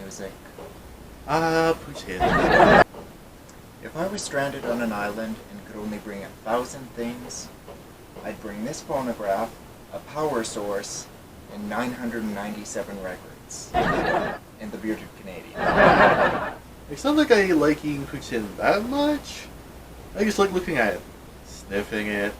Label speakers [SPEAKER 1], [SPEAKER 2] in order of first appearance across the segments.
[SPEAKER 1] music.
[SPEAKER 2] Putin.
[SPEAKER 1] If I was stranded on an island and could only bring 1,000 things, I'd bring this phonograph, a power source, and 997 records. And the bearded Canadian.
[SPEAKER 2] It's not like I like eating Putin that much. I just like looking at it, sniffing it,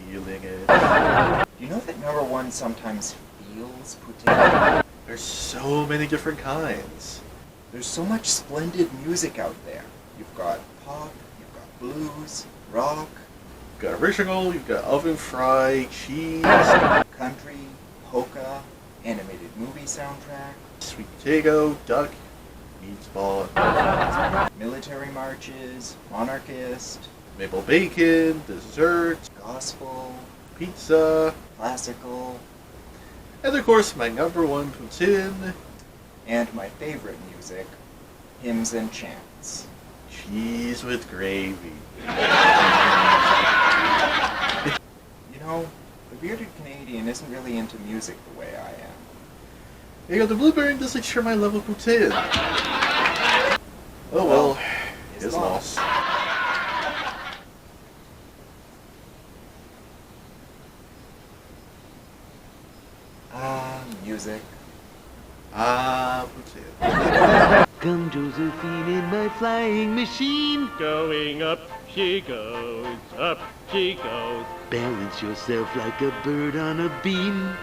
[SPEAKER 2] feeling it.
[SPEAKER 1] Do you know that number one sometimes feels Putin?
[SPEAKER 2] There's so many different kinds.
[SPEAKER 1] There's so much splendid music out there. You've got pop, you've got blues, rock,
[SPEAKER 2] You've got original, you've got oven fried, cheese,
[SPEAKER 1] country, polka, animated movie soundtrack,
[SPEAKER 2] sweet potato, duck, meatball,
[SPEAKER 1] military marches, monarchist,
[SPEAKER 2] maple bacon, dessert,
[SPEAKER 1] gospel,
[SPEAKER 2] pizza,
[SPEAKER 1] classical,
[SPEAKER 2] and of course my number one Putin,
[SPEAKER 1] and my favorite music, hymns and chants.
[SPEAKER 2] cheese with gravy.
[SPEAKER 1] You know, the bearded Canadian isn't really into music the way I am.
[SPEAKER 2] You know, the blueberry doesn't share my level of Putin. Oh well, his loss.
[SPEAKER 1] Music.
[SPEAKER 2] Putin.
[SPEAKER 3] Come, Josephine, in my flying machine.
[SPEAKER 4] Going up she goes, up she goes.
[SPEAKER 3] Balance yourself like a bird on a beam.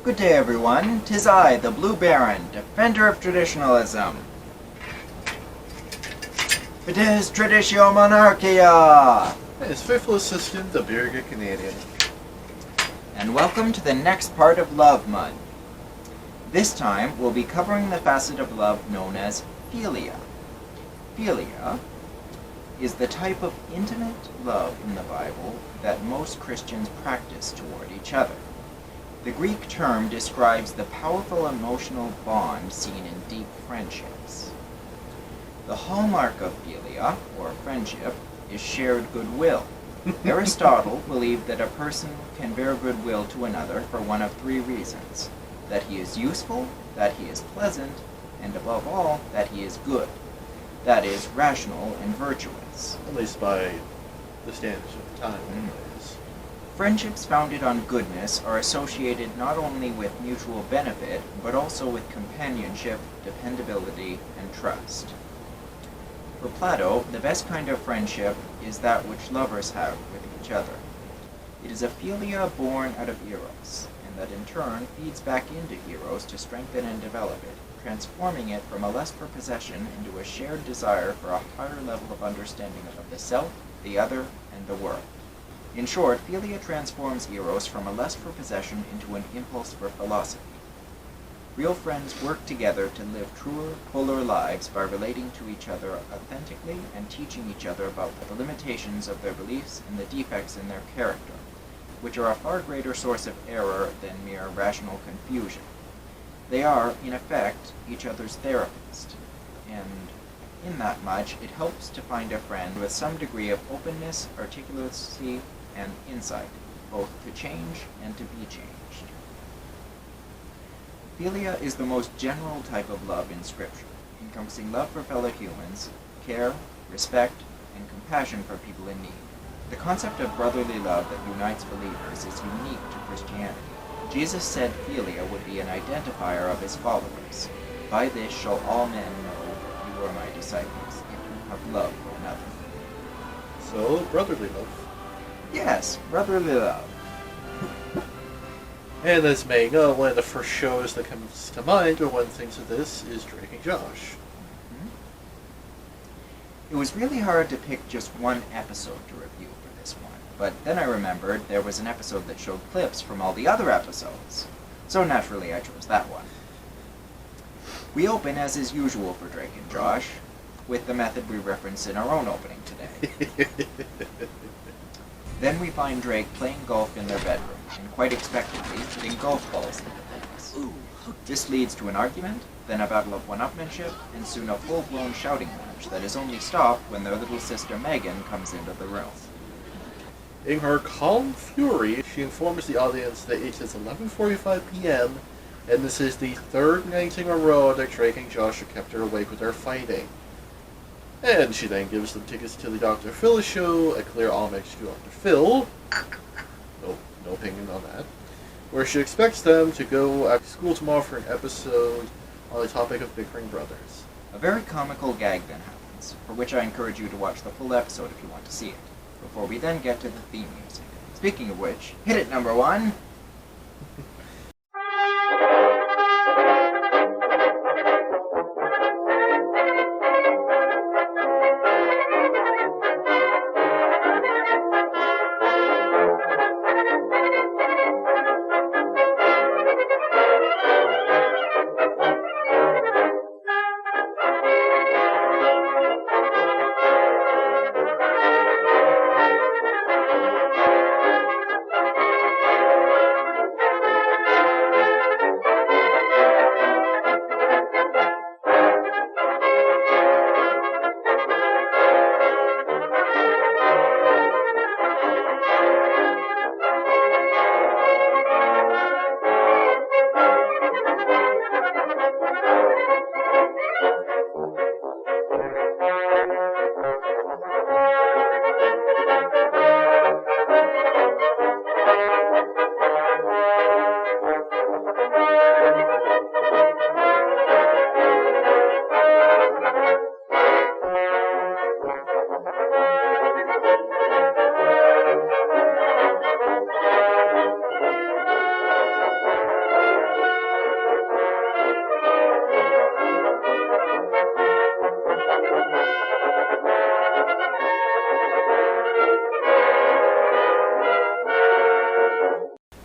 [SPEAKER 1] Good day, everyone. 'Tis I, the Blue Baron, defender of traditionalism. It is Traditio Monarchia!
[SPEAKER 2] And his faithful assistant, the bearded Canadian.
[SPEAKER 1] And welcome to the next part of Love Month. This time, we'll be covering the facet of love known as philia. Philia is the type of intimate love in the Bible that most Christians practice toward each other. The Greek term describes the powerful emotional bond seen in deep friendships. The hallmark of philia, or friendship, is shared goodwill. Aristotle believed that a person can bear goodwill to another for one of three reasons: that he is useful, that he is pleasant, and above all, that he is good. That is, rational and virtuous.
[SPEAKER 2] At least by the standards of the time, anyways.
[SPEAKER 1] Friendships founded on goodness are associated not only with mutual benefit, but also with companionship, dependability, and trust. For Plato, the best kind of friendship is that which lovers have with each other. It is a philia born out of eros, and that in turn feeds back into eros to strengthen and develop it, transforming it from a lust for possession into a shared desire for a higher level of understanding of the self, the other, and the world. In short, philia transforms eros from a lust for possession into an impulse for philosophy. Real friends work together to live truer, fuller lives by relating to each other authentically and teaching each other about the limitations of their beliefs and the defects in their character, which are a far greater source of error than mere rational confusion. They are, in effect, each other's therapist, and in that much it helps to find a friend with some degree of openness, articulacy, and insight, both to change and to be changed. Philia is the most general type of love in Scripture, encompassing love for fellow humans, care, respect, and compassion for people in need. The concept of brotherly love that unites believers is unique to Christianity. Jesus said philia would be an identifier of his followers. By this shall all men know that you are my disciples, if you have love for another.
[SPEAKER 2] So, brotherly love.
[SPEAKER 1] Yes, brotherly love.
[SPEAKER 2] And as may know, one of the first shows that comes to mind when one thinks of this is Drake and Josh.
[SPEAKER 1] It was really hard to pick just one episode to review for this one, but then I remembered there was an episode that showed clips from all the other episodes, so naturally I chose that one. We open, as is usual for Drake and Josh, with the method we referenced in our own opening today. Then we find Drake playing golf in their bedroom, and quite expectedly, hitting golf balls into things. This leads to an argument, then a battle of one-upmanship, and soon a full-blown shouting match that is only stopped when their little sister Megan comes into the room.
[SPEAKER 2] In her calm fury, she informs the audience that it is 11:45 p.m. and this is the third night in a row that Drake and Josh have kept her awake with their fighting. And she then gives them tickets to the Dr. Phil show, a clear homage to Dr. Phil. No opinion on that. Where she expects them to go after school tomorrow for an episode on the topic of bickering brothers.
[SPEAKER 1] A very comical gag then happens, for which I encourage you to watch the full episode if you want to see it, before we then get to the theme music. Speaking of which, hit it, number one!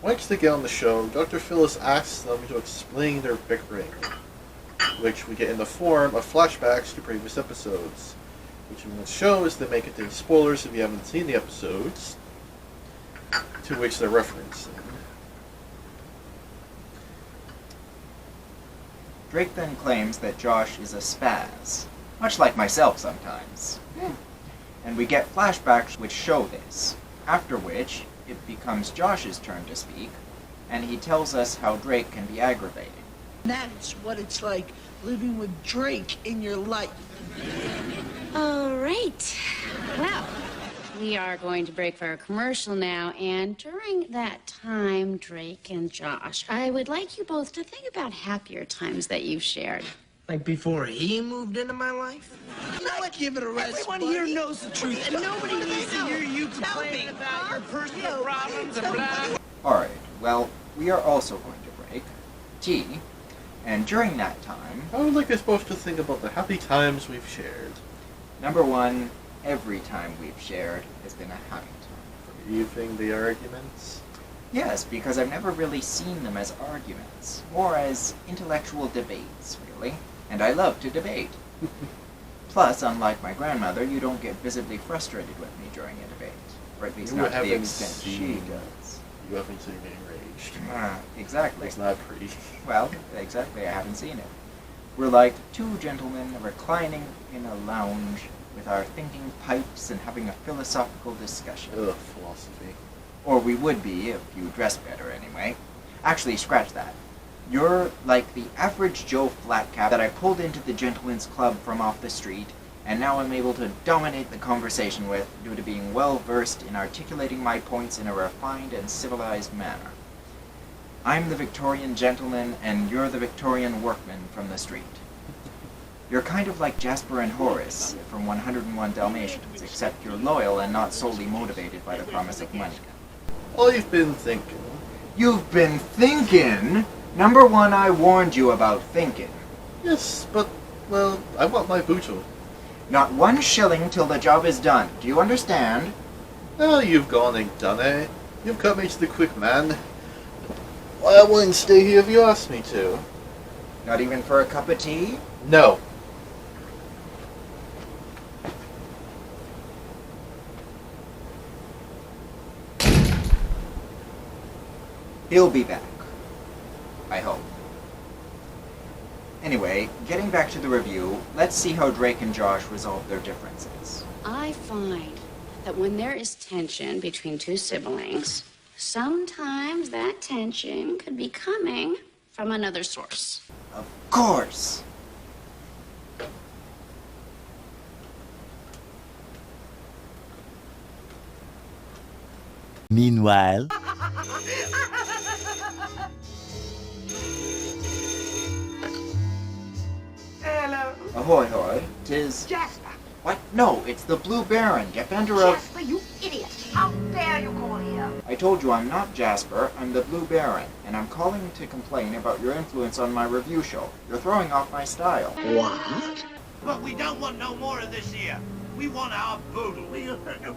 [SPEAKER 2] Once they get on the show, Dr. Phyllis asks them to explain their bickering, which we get in the form of flashbacks to previous episodes, which in the show is they may contain spoilers if you haven't seen the episodes, to which they're referencing.
[SPEAKER 1] Drake then claims that Josh is a spaz, much like myself sometimes. And we get flashbacks which show this, after which it becomes Josh's turn to speak, and he tells us how Drake can be aggravating.
[SPEAKER 5] That's what it's like living with Drake in your life.
[SPEAKER 6] All right. Well, we are going to break for a commercial now, and during that time, Drake and Josh, I would like you both to think about happier times that you've shared.
[SPEAKER 7] Like before he moved into my life?
[SPEAKER 5] Not give it a rest.
[SPEAKER 7] Everyone here knows the truth, and nobody needs to hear you complain about your personal problems and blah.
[SPEAKER 1] Alright, well, we are also going to break tea, and during that time,
[SPEAKER 2] How like I supposed to think about the happy times we've shared?
[SPEAKER 1] number one, every time we've shared has been a happy time.
[SPEAKER 2] Forgiving the arguments?
[SPEAKER 1] Yes, because I've never really seen them as arguments, more as intellectual debates, really, and I love to debate. Plus, unlike my grandmother, you don't get visibly frustrated with me during a debate, or at least
[SPEAKER 2] You
[SPEAKER 1] not to the
[SPEAKER 2] haven't
[SPEAKER 1] extent she
[SPEAKER 2] seen-
[SPEAKER 1] does.
[SPEAKER 2] You haven't seen me enraged.
[SPEAKER 1] Exactly.
[SPEAKER 2] It's not pretty.
[SPEAKER 1] Well, exactly, I haven't seen it. We're like two gentlemen reclining in a lounge with our thinking pipes and having a philosophical discussion.
[SPEAKER 2] Ugh, philosophy.
[SPEAKER 1] Or we would be if you dressed better anyway. Actually, scratch that. You're like the average Joe flatcap that I pulled into the gentleman's club from off the street, and now I'm able to dominate the conversation with due to being well versed in articulating my points in a refined and civilized manner. I'm the Victorian gentleman, and you're the Victorian workman from the street. You're kind of like Jasper and Horace from 101 Dalmatians, except you're loyal and not solely motivated by the promise of money.
[SPEAKER 2] I've been thinking.
[SPEAKER 1] You've been thinking? Number one, I warned you about thinking.
[SPEAKER 2] Yes, but, well, I want my boodle.
[SPEAKER 1] Not 1 shilling till the job is done. Do you understand?
[SPEAKER 2] Now you've gone and done it. You've cut me to the quick, man. Why, I wouldn't stay here if you asked me to.
[SPEAKER 1] Not even for a cup of tea?
[SPEAKER 2] No.
[SPEAKER 1] He'll be back. I hope. Anyway, getting back to the review, let's see how Drake and Josh resolve their differences.
[SPEAKER 6] I find that when there is tension between two siblings, sometimes that tension could be coming from another source.
[SPEAKER 1] Of course!
[SPEAKER 3] Meanwhile,
[SPEAKER 7] Hello.
[SPEAKER 1] Ahoy hoy, 'tis...
[SPEAKER 7] Jasper.
[SPEAKER 1] What? No, it's the Blue Baron, defender of...
[SPEAKER 7] Jasper, you idiot. How dare you call here?
[SPEAKER 1] I told you I'm not Jasper, I'm the Blue Baron, and I'm calling to complain about your influence on my review show. You're throwing off my style.
[SPEAKER 3] what?
[SPEAKER 8] But we don't want no more of this here. We want our boodle.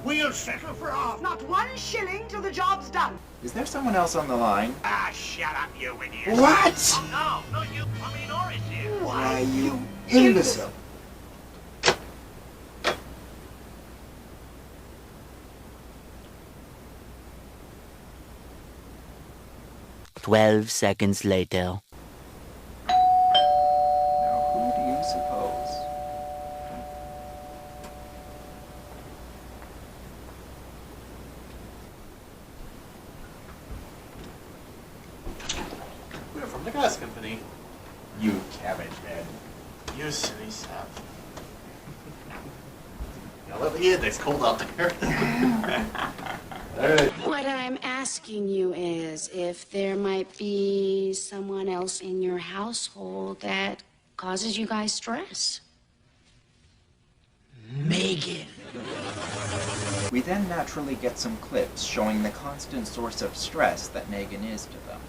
[SPEAKER 8] We'll settle for half.
[SPEAKER 7] Not 1 shilling till the job's done.
[SPEAKER 1] Is there someone else on the line?
[SPEAKER 8] Ah, shut up, you idiot.
[SPEAKER 1] What?
[SPEAKER 8] Oh, no, not you. I mean, Norris here.
[SPEAKER 1] Why, you imbecile!
[SPEAKER 3] "12 seconds later."
[SPEAKER 1] Now, who do you suppose?
[SPEAKER 2] We're from the gas company.
[SPEAKER 8] You cabbage head. You silly sap.
[SPEAKER 2] Now let me in, it's cold out there. Alright.
[SPEAKER 6] What I'm asking you is if there might be someone else in your household that causes you guys stress.
[SPEAKER 5] Megan.
[SPEAKER 1] We then naturally get some clips showing the constant source of stress that Megan is to them.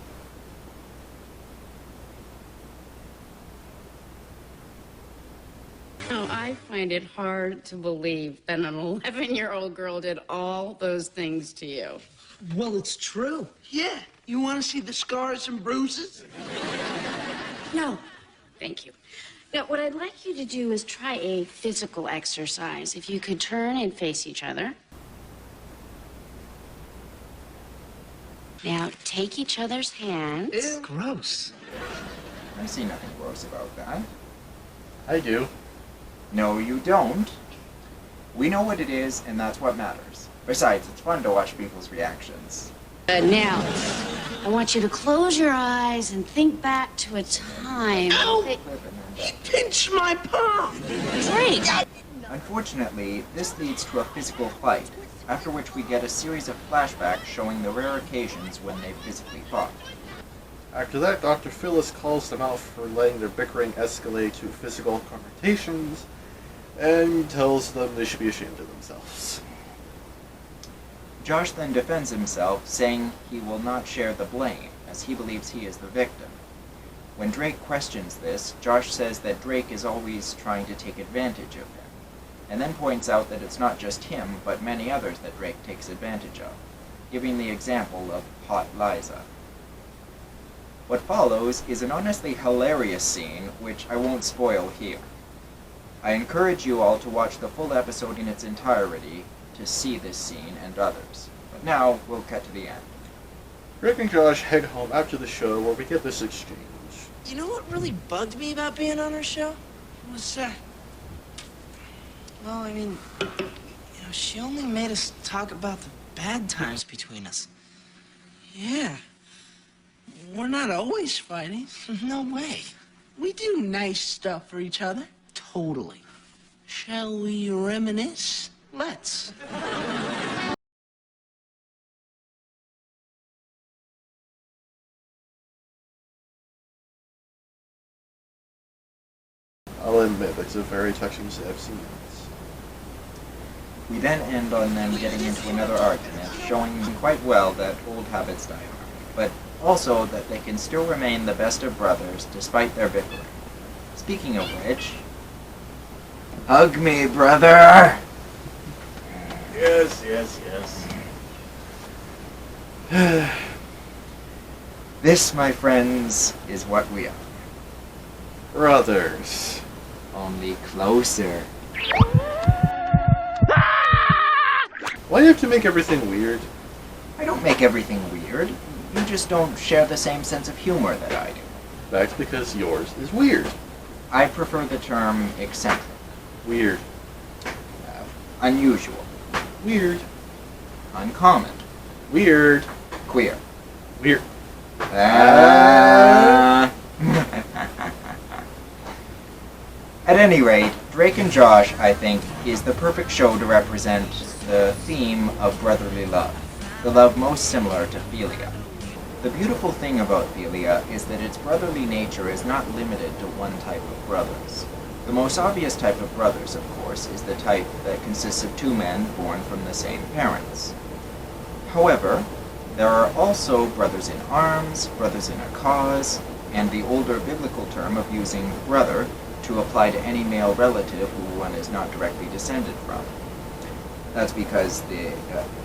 [SPEAKER 6] Oh, I find it hard to believe that an 11-year-old girl did all those things to you.
[SPEAKER 5] Well, it's true. Yeah. You want to see the scars and bruises?
[SPEAKER 6] No, thank you. Now, what I'd like you to do is try a physical exercise. If you could turn and face each other. Now, take each other's hands.
[SPEAKER 5] Ew. Gross.
[SPEAKER 1] I see nothing gross about that.
[SPEAKER 2] I do.
[SPEAKER 1] No, you don't. We know what it is, and that's what matters. Besides, it's fun to watch people's reactions.
[SPEAKER 6] Now, I want you to close your eyes and think back to a time.
[SPEAKER 5] Ow!
[SPEAKER 1] Clip and then-
[SPEAKER 5] He pinched my palm.
[SPEAKER 6] Great.
[SPEAKER 1] Unfortunately, this leads to a physical fight, after which we get a series of flashbacks showing the rare occasions when they physically fought.
[SPEAKER 2] After that, Dr. Phyllis calls them out for letting their bickering escalate to physical confrontations and tells them they should be ashamed of themselves.
[SPEAKER 1] Josh then defends himself, saying he will not share the blame, as he believes he is the victim. When Drake questions this, Josh says that Drake is always trying to take advantage of him, and then points out that it's not just him, but many others that Drake takes advantage of, giving the example of Hot Liza. What follows is an honestly hilarious scene, which I won't spoil here. I encourage you all to watch the full episode in its entirety to see this scene and others. But now, we'll cut to the end.
[SPEAKER 2] Rick and Josh head home after the show where we get this exchange.
[SPEAKER 5] You know what really bugged me about being on her show? What's that? Well, I mean, she only made us talk about the bad times between us. Yeah. We're not always fighting. No way. We do nice stuff for each other. Totally. Shall we reminisce? Let's.
[SPEAKER 2] I'll admit, it's a very touching set of scenes.
[SPEAKER 1] We then end on them getting into another argument, showing quite well that old habits die hard, but also that they can still remain the best of brothers despite their bickering. Speaking of which, hug me, brother!
[SPEAKER 8] Yes.
[SPEAKER 1] This, my friends, is what we are.
[SPEAKER 2] Brothers.
[SPEAKER 1] Only closer.
[SPEAKER 2] Why do you have to make everything weird?
[SPEAKER 1] I don't make everything weird. You just don't share the same sense of humor that I do.
[SPEAKER 2] That's because yours is weird.
[SPEAKER 1] I prefer the term eccentric.
[SPEAKER 2] Weird.
[SPEAKER 1] Unusual.
[SPEAKER 2] Weird.
[SPEAKER 1] Uncommon.
[SPEAKER 2] Weird.
[SPEAKER 1] Queer.
[SPEAKER 2] Weird.
[SPEAKER 1] At any rate, Drake and Josh, I think, is the perfect show to represent the theme of brotherly love, the love most similar to philia. The beautiful thing about philia is that its brotherly nature is not limited to one type of brothers. The most obvious type of brothers, of course, is the type that consists of two men born from the same parents. However, there are also brothers in arms, brothers in a cause, and the older biblical term of using brother to apply to any male relative who one is not directly descended from. That's because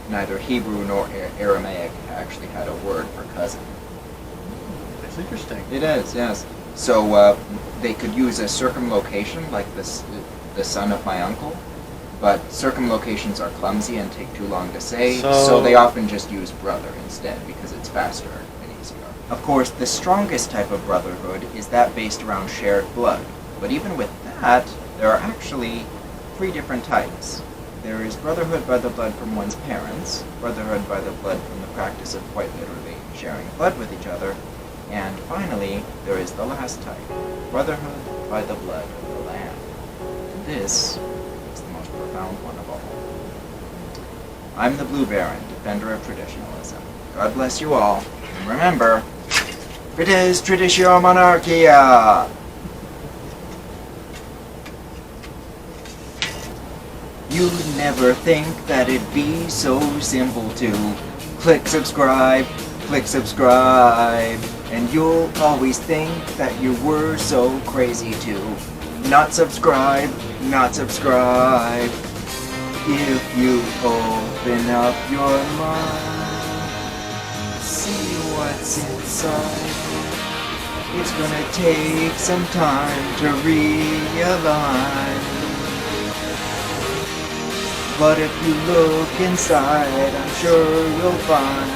[SPEAKER 1] neither Hebrew nor Aramaic actually had a word for cousin.
[SPEAKER 2] That's interesting.
[SPEAKER 1] It is, yes. So they could use a circumlocation, like the son of my uncle, but circumlocations are clumsy and take too long to say, so they often just use brother instead because it's faster and easier. Of course, the strongest type of brotherhood is that based around shared blood, but even with that, there are actually 3 different types. There is brotherhood by the blood from one's parents, brotherhood by the blood from the practice of quite literally sharing blood with each other, and finally, there is the last type, brotherhood by the blood of the Lamb. And this is the most profound one of all. I'm the Blue Baron, defender of traditionalism. God bless you all, and remember, Fides Traditio Monarchia! You'd never think that it'd be so simple to click subscribe, and you'll always think that you were so crazy to not subscribe. If you open up your mind, see what's inside. It's gonna take some time to realign. But if you look inside, I'm sure you'll find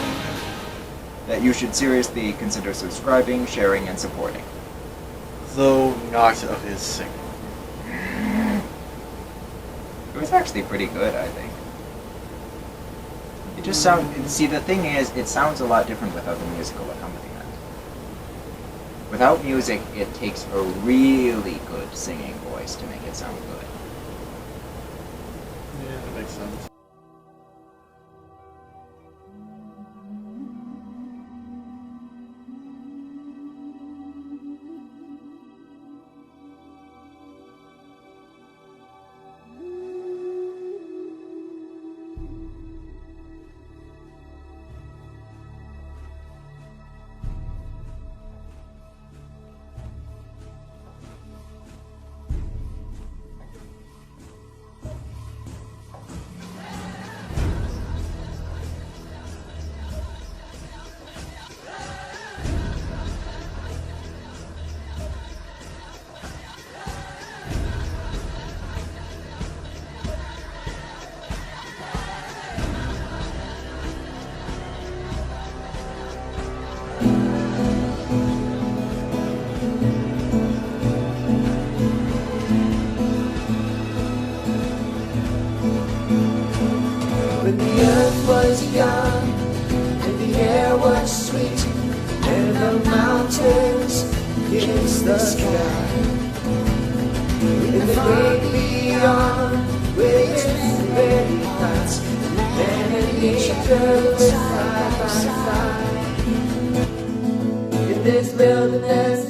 [SPEAKER 1] that you should seriously consider subscribing, sharing, and supporting.
[SPEAKER 2] Though not of his singing.
[SPEAKER 1] It was actually pretty good, I think. It just see, the thing is, it sounds a lot different without the musical accompaniment. Without music, it takes a really good singing voice to make it sound good.
[SPEAKER 2] Yeah, that makes sense.
[SPEAKER 9] When the earth was young, and the air was sweet, and the mountains kissed the sky. In the great beyond, with its very plants, man and nature lived side by side. In this wilderness,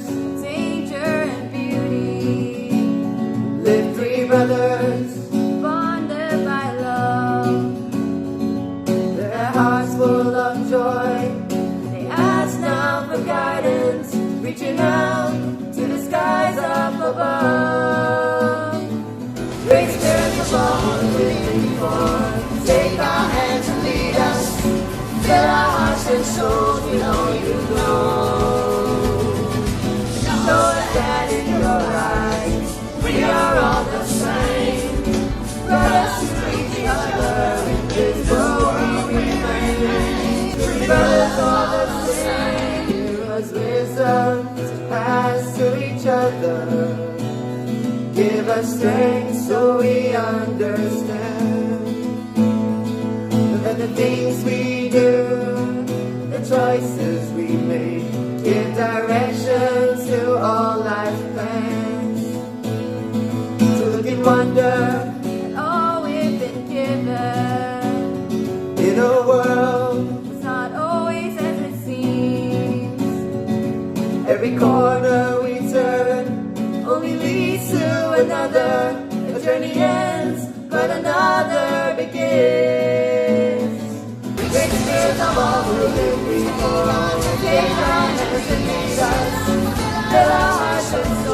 [SPEAKER 9] danger and beauty, lived 3 brothers. Full of joy, they ask now for guidance, reaching out to the skies up above. Great spirits of all living before, take our hands and lead us, fill our hearts and souls with all you know. Know that in your eyes, we are all the same. Brothers who treat each other in this world. Brothers all the same. Give us wisdom to pass to each other. Give us strength so we understand. things we do, the choices we make, give direction to all life's plans. To look and wonder at all we've been given, in a world that's not always as it seems. Every corner we turn only leads to another. A journey ends, but another begins. Great spirits of all who live before, take our hands and lead us. Fill our hearts with